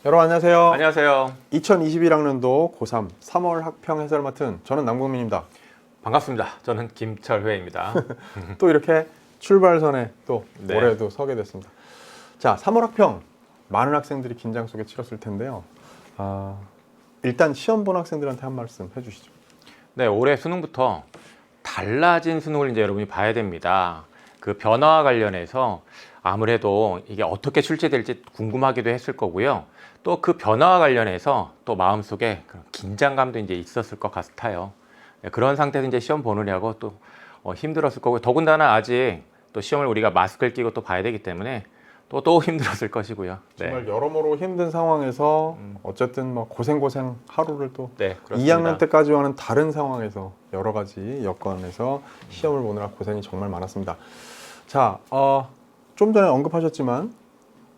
여러분 안녕하세요. 안녕하세요. 2021학년도 고3 3월 학평 해설 맡은 저는 남궁민입니다. 반갑습니다. 저는 김철회입니다. 또 이렇게 출발선에 또 네. 올해도 서게 됐습니다. 자, 3월 학평 많은 학생들이 긴장 속에 치렀을 텐데요. 일단 시험 본 학생들한테 한 말씀 해주시죠. 네, 올해 수능부터 달라진 수능을 이제 여러분이 봐야 됩니다. 그 변화와 관련해서 아무래도 이게 어떻게 출제될지 궁금하기도 했을 거고요. 또 그 변화와 관련해서 또 마음속에 그런 긴장감도 이제 있었을 것 같아요. 네, 그런 상태에서 이제 시험 보느냐고 또 힘들었을 거고, 더군다나 아직 또 시험을 우리가 마스크를 끼고 또 봐야 되기 때문에 또 힘들었을 것이고요. 네. 정말 여러모로 힘든 상황에서 어쨌든 뭐 고생 하루를 또 네, 그렇습니다. 2학년 때까지와는 다른 상황에서 여러 가지 여건에서 시험을 보느라 고생이 정말 많았습니다. 자, 좀 전에 언급하셨지만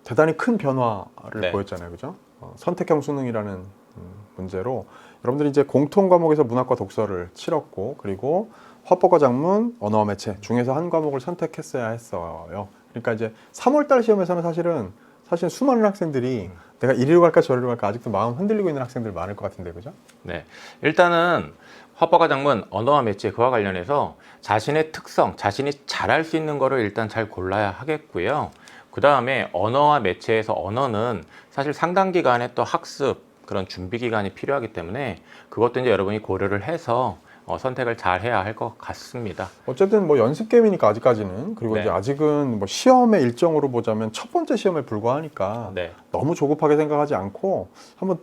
대단히 큰 변화를 네. 보였잖아요, 그죠? 선택형 수능이라는 문제로 여러분들이 이제 공통 과목에서 문학과 독서를 치렀고, 그리고 화법과 작문, 언어와 매체 중에서 한 과목을 선택했어야 했어요. 그러니까 이제 3월달 시험에서는 사실 수많은 학생들이 내가 이리로 갈까 저리로 갈까 아직도 마음 흔들리고 있는 학생들 많을 것 같은데, 그죠? 네, 일단은 화법과 작문, 언어와 매체 그와 관련해서 자신의 특성, 자신이 잘할 수 있는 거를 일단 잘 골라야 하겠고요. 그 다음에 언어와 매체에서 언어는 사실 상당 기간의 또 학습, 그런 준비 기간이 필요하기 때문에 그것도 이제 여러분이 고려를 해서 선택을 잘 해야 할 것 같습니다. 어쨌든 뭐 연습 게임이니까 아직까지는, 그리고 네. 이제 아직은 뭐 시험의 일정으로 보자면 첫 번째 시험에 불과하니까 네. 너무 조급하게 생각하지 않고 한번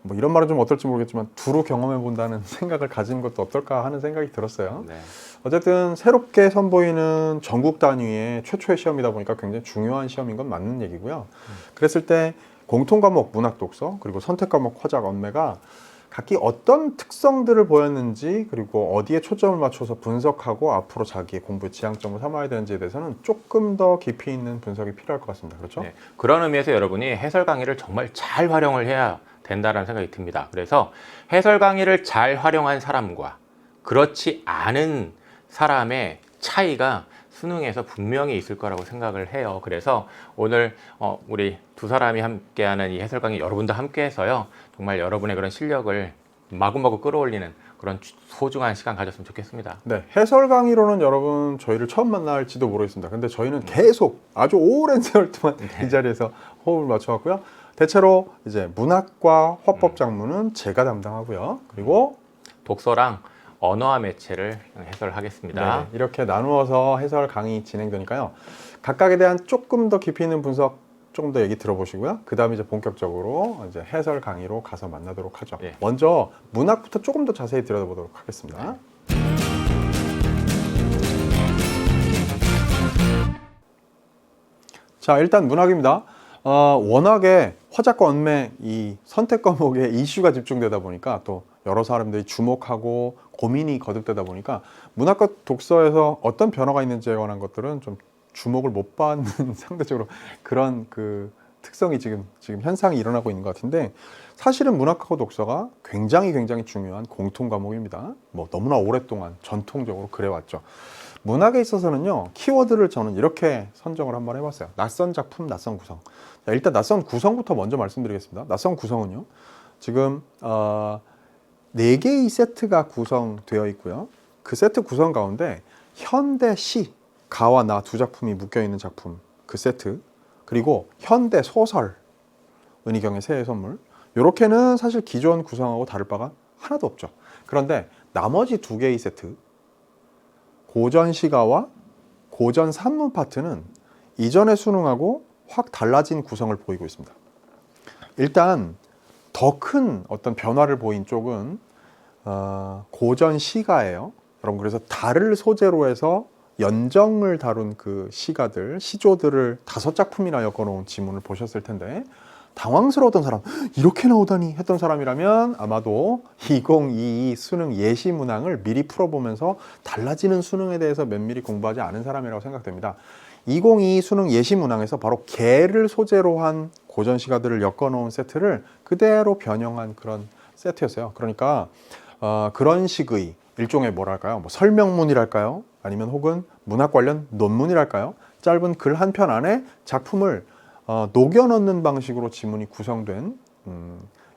뭐 이런 말은 좀 어떨지 모르겠지만 두루 경험해 본다는 생각을 가지는 것도 어떨까 하는 생각이 들었어요. 네. 어쨌든 새롭게 선보이는 전국 단위의 최초의 시험이다 보니까 굉장히 중요한 시험인 건 맞는 얘기고요. 그랬을 때 공통 과목 문학 독서, 그리고 선택 과목 화작 언매가 각기 어떤 특성들을 보였는지, 그리고 어디에 초점을 맞춰서 분석하고 앞으로 자기의 공부의 지향점을 삼아야 되는지에 대해서는 조금 더 깊이 있는 분석이 필요할 것 같습니다. 그렇죠? 네. 그런 의미에서 여러분이 해설 강의를 정말 잘 활용을 해야 된다는 생각이 듭니다. 그래서 해설 강의를 잘 활용한 사람과 그렇지 않은 사람의 차이가 수능에서 분명히 있을 거라고 생각을 해요. 그래서 오늘 우리 두 사람이 함께하는 이 해설 강의 여러분도 함께해서요, 정말 여러분의 그런 실력을 마구마구 끌어올리는 그런 소중한 시간 가졌으면 좋겠습니다. 네, 해설 강의로는 여러분 저희를 처음 만날지도 모르겠습니다. 근데 저희는 계속 아주 오랜 세월 동안 이 자리에서 호흡을 맞춰왔고요. 대체로 이제 문학과 화법 작문은 제가 담당하고요. 그리고 독서랑 언어와 매체를 해설하겠습니다. 네, 이렇게 나누어서 해설 강의 진행되니까요. 각각에 대한 조금 더 깊이 있는 분석, 조금 더 얘기 들어보시고요. 그 다음에 이제 본격적으로 이제 해설 강의로 가서 만나도록 하죠. 예. 먼저 문학부터 조금 더 자세히 들여다보도록 하겠습니다. 자, 일단 문학입니다. 워낙에 화작과 언매 이 선택 과목에 이슈가 집중되다 보니까 또 여러 사람들이 주목하고 고민이 거듭되다 보니까 문학과 독서에서 어떤 변화가 있는지에 관한 것들은 좀 주목을 못 받는 상대적으로 그런 그 특성이 지금 현상이 일어나고 있는 것 같은데, 사실은 문학하고 독서가 굉장히 중요한 공통 과목입니다. 뭐 너무나 오랫동안 전통적으로 그래왔죠. 문학에 있어서는요, 키워드를 저는 이렇게 선정을 한번 해봤어요. 낯선 작품, 낯선 구성. 자, 일단 낯선 구성부터 먼저 말씀드리겠습니다. 낯선 구성은요, 지금 4개의 세트가 구성되어 있고요. 그 세트 구성 가운데 현대 시, 가와 나 두 작품이 묶여있는 작품, 그 세트, 그리고 현대 소설, 은희경의 새해 선물, 요렇게는 사실 기존 구성하고 다를 바가 하나도 없죠. 그런데 나머지 2개의 세트, 고전 시가와 고전 산문 파트는 이전의 수능하고 확 달라진 구성을 보이고 있습니다. 일단 더 큰 어떤 변화를 보인 쪽은 고전 시가예요. 여러분, 그래서 달을 소재로 해서 연정을 다룬 그 시가들, 시조들을 5작품이나 엮어놓은 지문을 보셨을 텐데, 당황스러웠던 사람, 이렇게 나오다니 했던 사람이라면 아마도 2022 수능 예시 문항을 미리 풀어보면서 달라지는 수능에 대해서 면밀히 공부하지 않은 사람이라고 생각됩니다. 2022 수능 예시 문항에서 바로 개를 소재로 한 고전 시가들을 엮어놓은 세트를 그대로 변형한 그런 세트였어요. 그러니까 그런 식의 일종의 뭐랄까요, 뭐 설명문이랄까요, 아니면 혹은 문학 관련 논문이랄까요, 짧은 글 한 편 안에 작품을 녹여 넣는 방식으로 지문이 구성된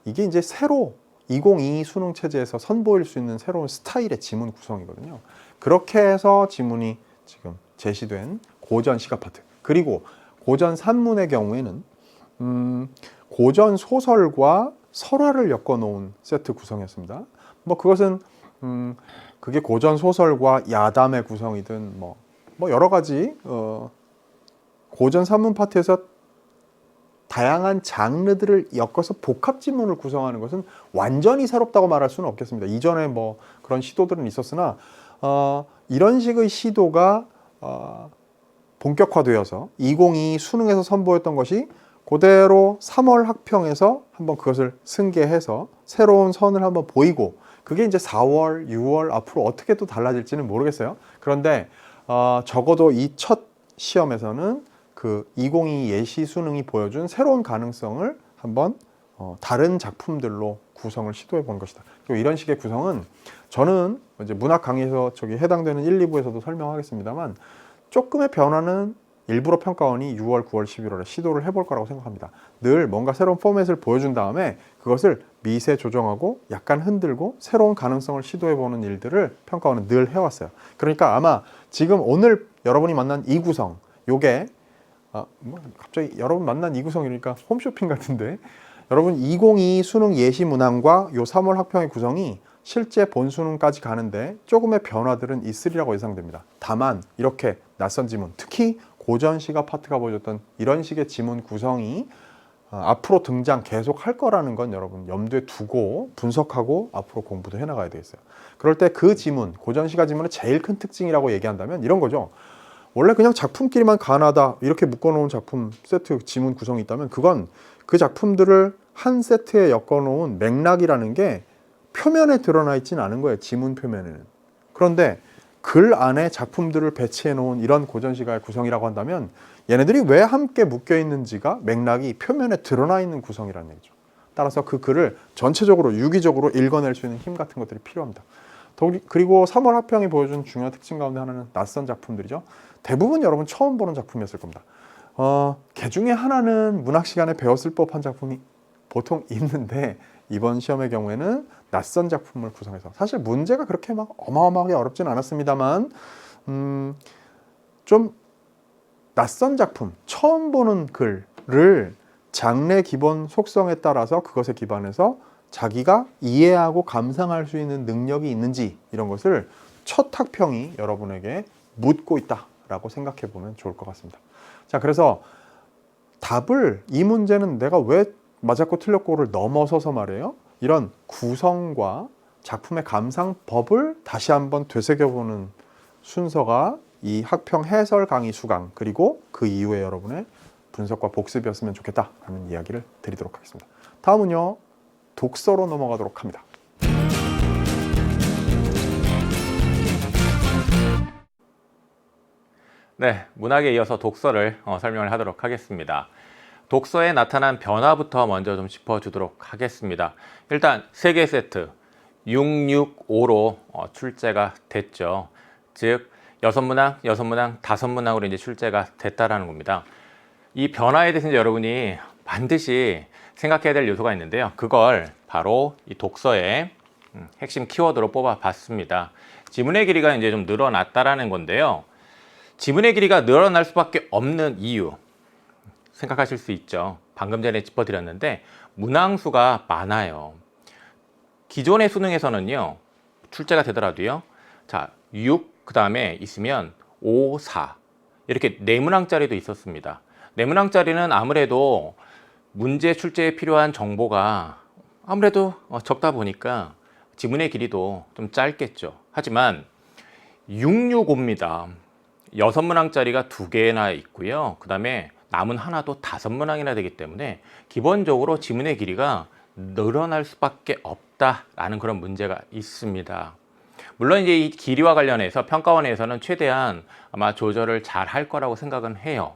이게 이제 새로 2022 수능 체제에서 선보일 수 있는 새로운 스타일의 지문 구성이거든요. 그렇게 해서 지문이 지금 제시된 고전 시가 파트, 그리고 고전 산문의 경우에는 고전 소설과 설화를 엮어 놓은 세트 구성이었습니다. 뭐 그것은 그게 고전 소설과 야담의 구성이든 뭐 여러 가지 고전 산문 파트에서 다양한 장르들을 엮어서 복합 지문을 구성하는 것은 완전히 새롭다고 말할 수는 없겠습니다. 이전에 뭐 그런 시도들은 있었으나 이런 식의 시도가 본격화되어서 2022 수능에서 선보였던 것이 그대로 3월 학평에서 한번 그것을 승계해서 새로운 선을 한번 보이고, 그게 이제 4월, 6월 앞으로 어떻게 또 달라질지는 모르겠어요. 그런데 적어도 이 첫 시험에서는 그 2022 예시 수능이 보여준 새로운 가능성을 한번 다른 작품들로 구성을 시도해 본 것이다. 그리고 이런 식의 구성은 저는 이제 문학 강의에서 저기 해당되는 1, 2부에서도 설명하겠습니다만, 조금의 변화는 일부러 평가원이 6월, 9월, 11월에 시도를 해볼 거라고 생각합니다. 늘 뭔가 새로운 포맷을 보여준 다음에 그것을 미세 조정하고 약간 흔들고 새로운 가능성을 시도해보는 일들을 평가원은 늘 해왔어요. 그러니까 아마 지금 오늘 여러분이 만난 이 구성, 요게 갑자기 여러분 만난 이 구성이니까 홈쇼핑 같은데, 여러분 2022 수능 예시 문항과 요 3월 학평의 구성이 실제 본 수능까지 가는데 조금의 변화들은 있으리라고 예상됩니다. 다만 이렇게 낯선 지문, 특히 고전 시가 파트가 보여줬던 이런 식의 지문 구성이 앞으로 등장 계속 할 거라는 건 여러분 염두에 두고 분석하고 앞으로 공부도 해나가야 되겠어요. 그럴 때 그 지문, 고전 시가 지문의 제일 큰 특징이라고 얘기한다면 이런 거죠. 원래 그냥 작품끼리만 가나다 이렇게 묶어놓은 작품 세트 지문 구성이 있다면, 그건 그 작품들을 한 세트에 엮어놓은 맥락이라는 게 표면에 드러나 있지는 않은 거예요. 지문 표면에는. 그런데 글 안에 작품들을 배치해 놓은 이런 고전시가의 구성이라고 한다면, 얘네들이 왜 함께 묶여 있는지가 맥락이 표면에 드러나 있는 구성이라는 얘기죠. 따라서 그 글을 전체적으로 유기적으로 읽어낼 수 있는 힘 같은 것들이 필요합니다. 그리고 3월 학평이 보여준 중요한 특징 가운데 하나는 낯선 작품들이죠. 대부분 여러분 처음 보는 작품이었을 겁니다. 그 중에 하나는 문학 시간에 배웠을 법한 작품이 보통 있는데, 이번 시험의 경우에는 낯선 작품을 구성해서, 사실 문제가 그렇게 막 어마어마하게 어렵진 않았습니다만 좀 낯선 작품, 처음 보는 글을 장르 기본 속성에 따라서 그것에 기반해서 자기가 이해하고 감상할 수 있는 능력이 있는지, 이런 것을 첫 학평이 여러분에게 묻고 있다라고 생각해 보면 좋을 것 같습니다. 자, 그래서 답을, 이 문제는 내가 왜 맞았고 틀렸고를 넘어서서 말이에요, 이런 구성과 작품의 감상법을 다시 한번 되새겨보는 순서가 이 학평 해설 강의 수강, 그리고 그 이후에 여러분의 분석과 복습이었으면 좋겠다라는 이야기를 드리도록 하겠습니다. 다음은요, 독서로 넘어가도록 합니다. 네, 문학에 이어서 독서를 설명을 하도록 하겠습니다. 독서에 나타난 변화부터 먼저 좀 짚어주도록 하겠습니다. 일단 3개 세트 665로 출제가 됐죠. 즉 6문항, 6문항, 5문항으로 이제 출제가 됐다라는 겁니다. 이 변화에 대해서 이제 여러분이 반드시 생각해야 될 요소가 있는데요. 그걸 바로 이 독서의 핵심 키워드로 뽑아봤습니다. 지문의 길이가 이제 좀 늘어났다라는 건데요. 지문의 길이가 늘어날 수밖에 없는 이유 생각하실 수 있죠. 방금 전에 짚어드렸는데 문항수가 많아요. 기존의 수능에서는요, 출제가 되더라도요, 자 6, 그 다음에 있으면 5, 4 이렇게 4문항짜리도 있었습니다. 4문항짜리는 아무래도 문제 출제에 필요한 정보가 아무래도 적다 보니까 지문의 길이도 좀 짧겠죠. 하지만 665입니다. 6문항짜리가 2개나 있고요. 그 다음에 남은 하나도 5문항이나 되기 때문에 기본적으로 지문의 길이가 늘어날 수밖에 없다라는 그런 문제가 있습니다. 물론 이제 이 길이와 관련해서 평가원에서는 최대한 아마 조절을 잘 할 거라고 생각은 해요.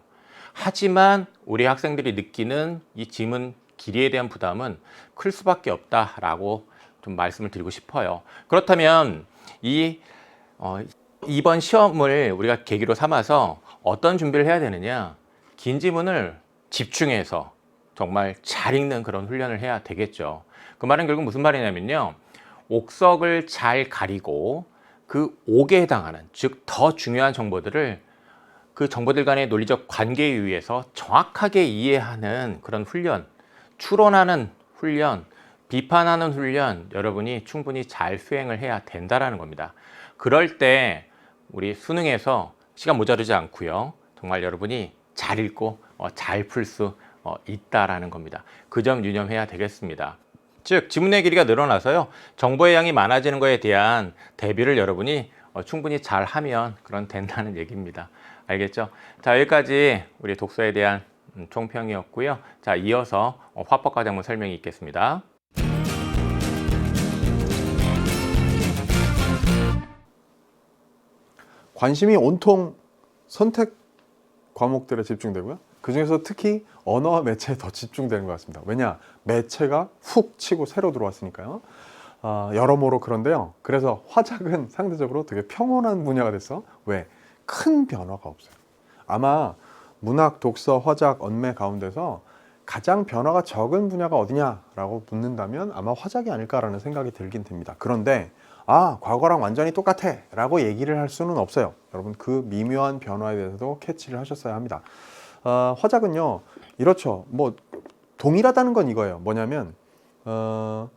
하지만 우리 학생들이 느끼는 이 지문 길이에 대한 부담은 클 수밖에 없다라고 좀 말씀을 드리고 싶어요. 그렇다면 이번 시험을 우리가 계기로 삼아서 어떤 준비를 해야 되느냐? 긴 지문을 집중해서 정말 잘 읽는 그런 훈련을 해야 되겠죠. 그 말은 결국 무슨 말이냐면요. 옥석을 잘 가리고 그 옥에 해당하는, 즉 더 중요한 정보들을 그 정보들 간의 논리적 관계에 의해서 정확하게 이해하는 그런 훈련, 추론하는 훈련, 비판하는 훈련, 여러분이 충분히 잘 수행을 해야 된다라는 겁니다. 그럴 때 우리 수능에서 시간 모자르지 않고요. 정말 여러분이 잘 읽고 잘 풀 수 있다라는 겁니다. 그 점 유념해야 되겠습니다. 즉 지문의 길이가 늘어나서요. 정보의 양이 많아지는 것에 대한 대비를 여러분이 충분히 잘 하면 그런 된다는 얘기입니다. 알겠죠? 자, 여기까지 우리 독서에 대한 총평이었고요. 자, 이어서 화법 과정문 설명이 있겠습니다. 관심이 온통 선택 과목들에 집중되고요. 그 중에서 특히 언어와 매체에 더 집중되는 것 같습니다. 왜냐? 매체가 훅 치고 새로 들어왔으니까요. 여러모로 그런데요. 그래서 화작은 상대적으로 되게 평온한 분야가 됐어. 왜? 큰 변화가 없어요. 아마 문학, 독서, 화작, 언매 가운데서 가장 변화가 적은 분야가 어디냐라고 묻는다면 아마 화작이 아닐까라는 생각이 들긴 듭니다. 그런데 과거랑 완전히 똑같아 라고 얘기를 할 수는 없어요. 여러분 그 미묘한 변화에 대해서도 캐치를 하셨어야 합니다. 화작은요 이렇죠. 뭐 동일하다는 건 이거예요. 뭐냐면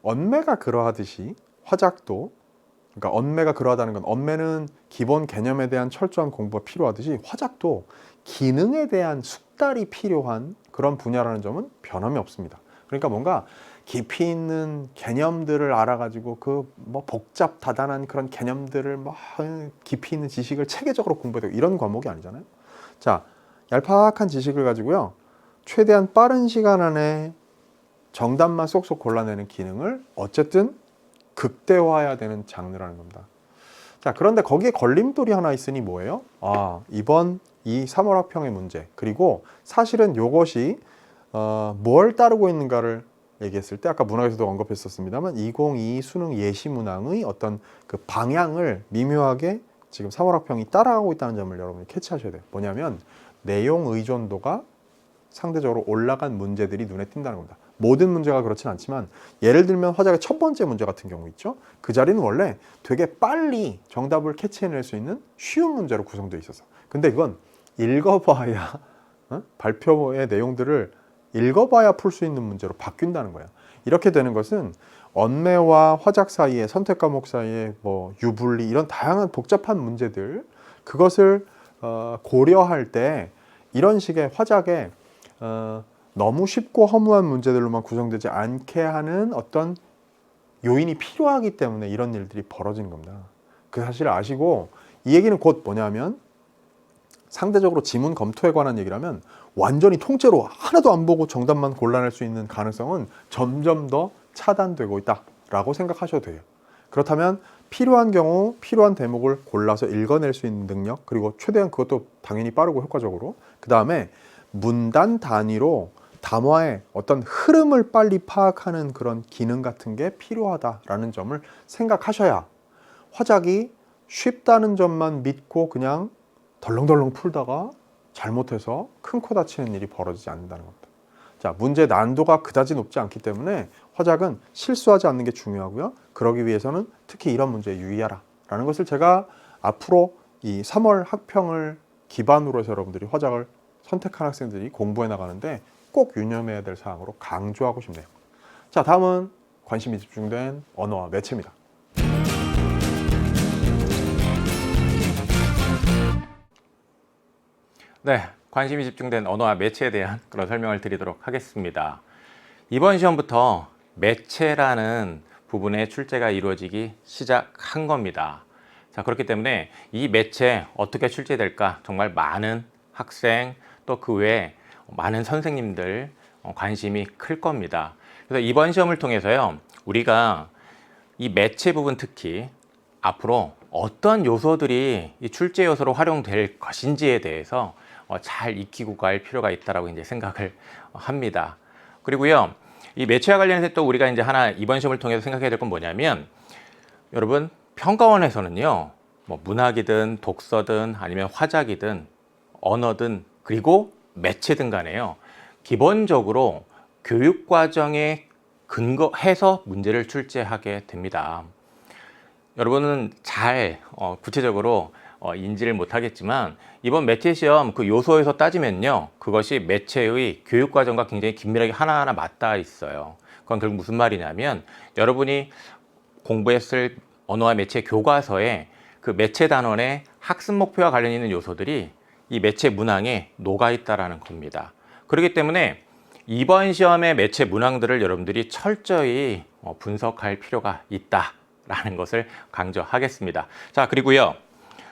언매가 그러하듯이 화작도, 그러니까 언매가 그러하다는 건 언매는 기본 개념에 대한 철저한 공부가 필요하듯이 화작도 기능에 대한 숙달이 필요한 그런 분야라는 점은 변함이 없습니다. 그러니까 뭔가 깊이 있는 개념들을 알아가지고 그 뭐 복잡 다단한 그런 개념들을 뭐 깊이 있는 지식을 체계적으로 공부해야 되고 이런 과목이 아니잖아요. 자, 얄팍한 지식을 가지고요 최대한 빠른 시간 안에 정답만 쏙쏙 골라내는 기능을 어쨌든 극대화해야 되는 장르라는 겁니다. 자, 그런데 거기에 걸림돌이 하나 있으니 뭐예요? 이번 이 3월 학평의 문제, 그리고 사실은 이것이 뭘 따르고 있는가를 얘기했을 때 아까 문학에서도 언급했었습니다만 2022 수능 예시 문항의 어떤 그 방향을 미묘하게 지금 3월 학평이 따라가고 있다는 점을 여러분이 캐치하셔야 돼요. 뭐냐면 내용 의존도가 상대적으로 올라간 문제들이 눈에 띈다는 겁니다. 모든 문제가 그렇진 않지만 예를 들면 화작의 첫 번째 문제 같은 경우 있죠. 그 자리는 원래 되게 빨리 정답을 캐치해낼 수 있는 쉬운 문제로 구성되어 있었어. 근데 이건 읽어봐야 발표의 내용들을 읽어봐야 풀 수 있는 문제로 바뀐다는 거야. 이렇게 되는 것은 언매와 화작 사이에, 선택 과목 사이에 뭐 유불리 이런 다양한 복잡한 문제들, 그것을 고려할 때 이런 식의 화작에 너무 쉽고 허무한 문제들로만 구성되지 않게 하는 어떤 요인이 필요하기 때문에 이런 일들이 벌어지는 겁니다. 그 사실을 아시고, 이 얘기는 곧 뭐냐면 상대적으로 지문 검토에 관한 얘기라면 완전히 통째로 하나도 안 보고 정답만 골라낼 수 있는 가능성은 점점 더 차단되고 있다라고 생각하셔도 돼요. 그렇다면 필요한 경우 필요한 대목을 골라서 읽어낼 수 있는 능력, 그리고 최대한 그것도 당연히 빠르고 효과적으로, 그 다음에 문단 단위로 담화의 어떤 흐름을 빨리 파악하는 그런 기능 같은 게 필요하다라는 점을 생각하셔야 화작이 쉽다는 점만 믿고 그냥 덜렁덜렁 풀다가 잘못해서 큰 코 다치는 일이 벌어지지 않는다는 겁니다. 자, 문제 난도가 그다지 높지 않기 때문에 화작은 실수하지 않는 게 중요하고요. 그러기 위해서는 특히 이런 문제에 유의하라 라는 것을 제가 앞으로 이 3월 학평을 기반으로 해서 여러분들이 화작을 선택한 학생들이 공부해 나가는데 꼭 유념해야 될 사항으로 강조하고 싶네요. 자, 다음은 관심이 집중된 언어와 매체입니다. 네, 관심이 집중된 언어와 매체에 대한 그런 설명을 드리도록 하겠습니다. 이번 시험부터 매체라는 부분의 출제가 이루어지기 시작한 겁니다. 자, 그렇기 때문에 이 매체 어떻게 출제될까 정말 많은 학생 또 그 외에 많은 선생님들 관심이 클 겁니다. 그래서 이번 시험을 통해서요, 우리가 이 매체 부분 특히 앞으로 어떤 요소들이 이 출제 요소로 활용될 것인지에 대해서 잘 익히고 갈 필요가 있다라고 이제 생각을 합니다. 그리고요, 이 매체와 관련해서 또 우리가 이제 하나 이번 시험을 통해서 생각해야 될 건 뭐냐면, 여러분 평가원에서는요, 뭐 문학이든 독서든 아니면 화작이든 언어든 그리고 매체든 간에요, 기본적으로 교육 과정에 근거해서 문제를 출제하게 됩니다. 여러분은 잘 구체적으로 인지를 못하겠지만 이번 매체 시험 그 요소에서 따지면요, 그것이 매체의 교육 과정과 굉장히 긴밀하게 하나하나 맞닿아 있어요. 그건 결국 무슨 말이냐면 여러분이 공부했을 언어와 매체 교과서에 그 매체 단원의 학습 목표와 관련 있는 요소들이 이 매체 문항에 녹아 있다라는 겁니다. 그렇기 때문에 이번 시험의 매체 문항들을 여러분들이 철저히 분석할 필요가 있다라는 것을 강조하겠습니다. 자, 그리고요,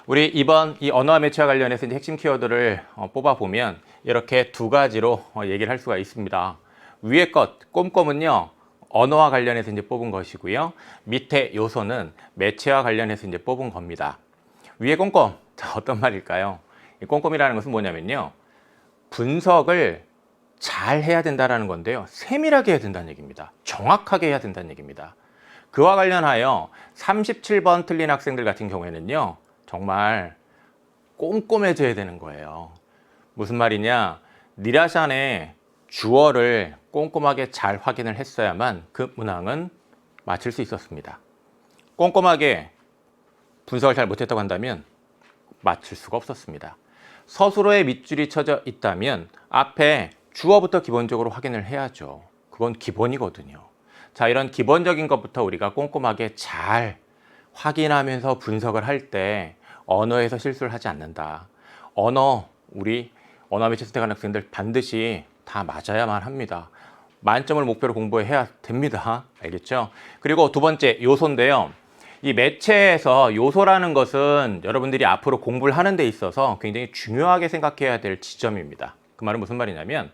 우리 이번 이 언어와 매체와 관련해서 이제 핵심 키워드를 뽑아보면 이렇게 두 가지로 얘기를 할 수가 있습니다. 위에 것, 꼼꼼은요, 언어와 관련해서 이제 뽑은 것이고요. 밑에 요소는 매체와 관련해서 이제 뽑은 겁니다. 위에 꼼꼼, 자, 어떤 말일까요? 이 꼼꼼이라는 것은 뭐냐면요, 분석을 잘 해야 된다는 건데요, 세밀하게 해야 된다는 얘기입니다. 정확하게 해야 된다는 얘기입니다. 그와 관련하여 37번 틀린 학생들 같은 경우에는요, 정말 꼼꼼해져야 되는 거예요. 무슨 말이냐, 니라샨의 주어를 꼼꼼하게 잘 확인을 했어야만 그 문항은 맞힐 수 있었습니다. 꼼꼼하게 분석을 잘 못했다고 한다면 맞힐 수가 없었습니다. 서술어에 밑줄이 쳐져 있다면 앞에 주어부터 기본적으로 확인을 해야죠. 그건 기본이거든요. 자, 이런 기본적인 것부터 우리가 꼼꼼하게 잘 확인하면서 분석을 할 때 언어에서 실수를 하지 않는다. 우리 언어 매체 선택하는 학생들 반드시 다 맞아야만 합니다. 만점을 목표로 공부해야 됩니다. 알겠죠? 그리고 두 번째 요소인데요. 이 매체에서 요소라는 것은 여러분들이 앞으로 공부를 하는 데 있어서 굉장히 중요하게 생각해야 될 지점입니다. 그 말은 무슨 말이냐면,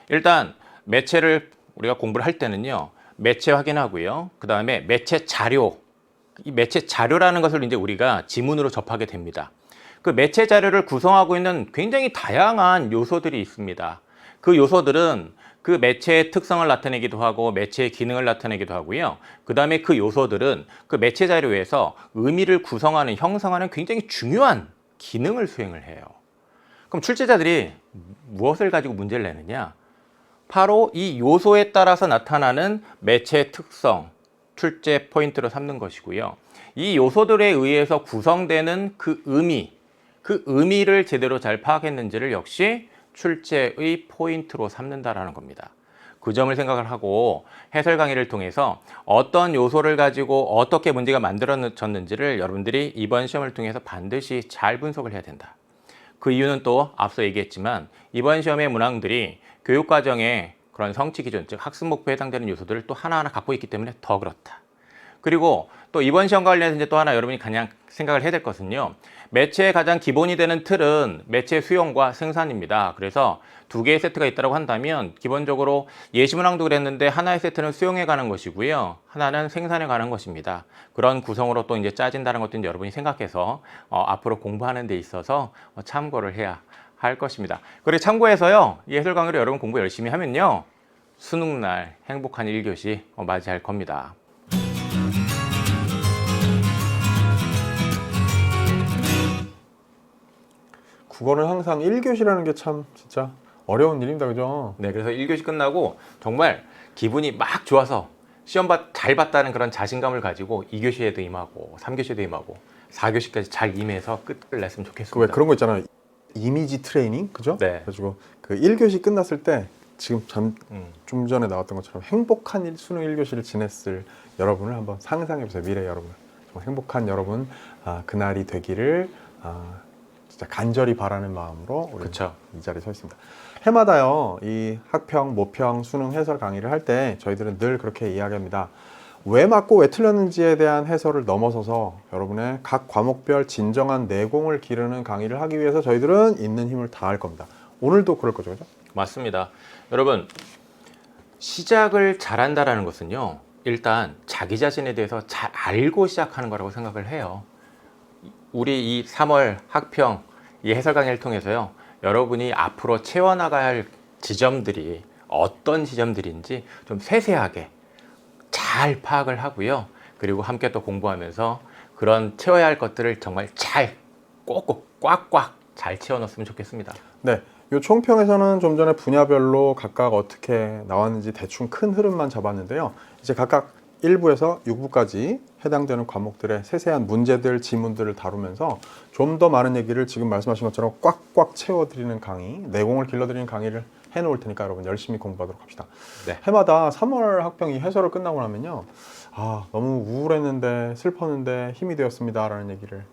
일단 매체를 우리가 공부를 할 때는요, 매체 확인하고요. 그 다음에 매체 자료, 이 매체 자료라는 것을 이제 우리가 지문으로 접하게 됩니다. 그 매체 자료를 구성하고 있는 굉장히 다양한 요소들이 있습니다. 그 요소들은 그 매체의 특성을 나타내기도 하고 매체의 기능을 나타내기도 하고요. 그 다음에 그 요소들은 그 매체 자료에서 의미를 구성하는, 형성하는 굉장히 중요한 기능을 수행을 해요. 그럼 출제자들이 무엇을 가지고 문제를 내느냐? 바로 이 요소에 따라서 나타나는 매체의 특성, 출제 포인트로 삼는 것이고요. 이 요소들에 의해서 구성되는 그 의미를 제대로 잘 파악했는지를 역시 출제의 포인트로 삼는다라는 겁니다. 그 점을 생각을 하고 해설 강의를 통해서 어떤 요소를 가지고 어떻게 문제가 만들어졌는지를 여러분들이 이번 시험을 통해서 반드시 잘 분석을 해야 된다. 그 이유는 또 앞서 얘기했지만 이번 시험의 문항들이 교육과정의 그런 성취 기준, 즉 학습 목표에 해당되는 요소들을 또 하나하나 갖고 있기 때문에 더 그렇다. 그리고 또 이번 시험과 관련해서 이제 또 하나 여러분이 그냥 생각을 해야 될 것은요, 매체의 가장 기본이 되는 틀은 매체 수용과 생산입니다. 그래서 두 개의 세트가 있다고 한다면 기본적으로 예시문항도 그랬는데 하나의 세트는 수용해 가는 것이고요, 하나는 생산해 가는 것입니다. 그런 구성으로 또 이제 짜진다는 것도 이제 여러분이 생각해서 앞으로 공부하는 데 있어서 참고를 해야 할 것입니다. 그리고 참고해서요, 이 해설 강의로 여러분 공부 열심히 하면요, 수능날 행복한 1교시 맞이할 겁니다. 국어는 항상 1교시라는 게 참 진짜 어려운 일입니다. 그죠? 네, 그래서 1교시 끝나고 정말 기분이 막 좋아서 시험 잘 봤다는 그런 자신감을 가지고 2교시에도 임하고 3교시에도 임하고 4교시까지 잘 임해서 끝을 냈으면 좋겠습니다. 왜 그런 거 있잖아요. 이미지 트레이닝, 그죠? 네. 그래가지고 그 1교시 끝났을 때 지금 좀 전에 나왔던 것처럼 행복한 수능 1교시를 지냈을 여러분을 한번 상상해보세요. 미래 여러분. 정말 행복한 여러분, 그날이 되기를 진짜 간절히 바라는 마음으로 우리 그쵸. 이 자리에 서 있습니다. 해마다요, 이 학평, 모평, 수능 해설 강의를 할 때 저희들은 늘 그렇게 이야기합니다. 왜 맞고 왜 틀렸는지에 대한 해설을 넘어서서 여러분의 각 과목별 진정한 내공을 기르는 강의를 하기 위해서 저희들은 있는 힘을 다할 겁니다. 오늘도 그럴 거죠, 그죠? 맞습니다. 여러분, 시작을 잘한다는 것은요, 일단 자기 자신에 대해서 잘 알고 시작하는 거라고 생각을 해요. 우리 이 3월 학평, 이 해설 강의를 통해서요, 여러분이 앞으로 채워나가야 할 지점들이 어떤 지점들인지 좀 세세하게 잘 파악을 하고요. 그리고 함께 또 공부하면서 그런 채워야 할 것들을 정말 잘 꼭꼭 꽉꽉 잘 채워 넣었으면 좋겠습니다. 네, 이 총평에서는 좀 전에 분야별로 각각 어떻게 나왔는지 대충 큰 흐름만 잡았는데요. 이제 각각 1부에서 6부까지 해당되는 과목들의 세세한 문제들, 지문들을 다루면서 좀 더 많은 얘기를 지금 말씀하신 것처럼 꽉꽉 채워드리는 강의, 내공을 길러드리는 강의를 해놓을 테니까 여러분 열심히 공부하도록 합시다. 네. 해마다 3월 학병이 해설을 끝나고 나면요. 아, 너무 우울했는데 슬펐는데 힘이 되었습니다 라는 얘기를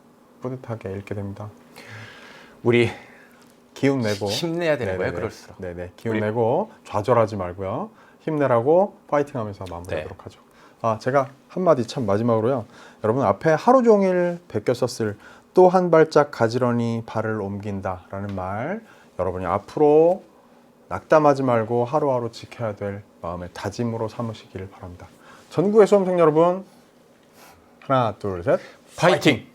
뿌듯하게 읽게 됩니다. 우리 기운 내고 힘내야 되는 거예요, 네네네. 그럴수록. 네네. 기운 내고 좌절하지 말고요. 힘내라고 파이팅하면서 마무리하도록 네. 하죠. 아, 제가 한마디 참 마지막으로요. 여러분 앞에 하루 종일 베껴 썼을 또 한 발짝 가지런히 발을 옮긴다라는 말, 여러분이 앞으로 낙담하지 말고 하루하루 지켜야 될 마음의 다짐으로 삼으시길 바랍니다. 전국의 수험생 여러분, 하나, 둘, 셋, 파이팅!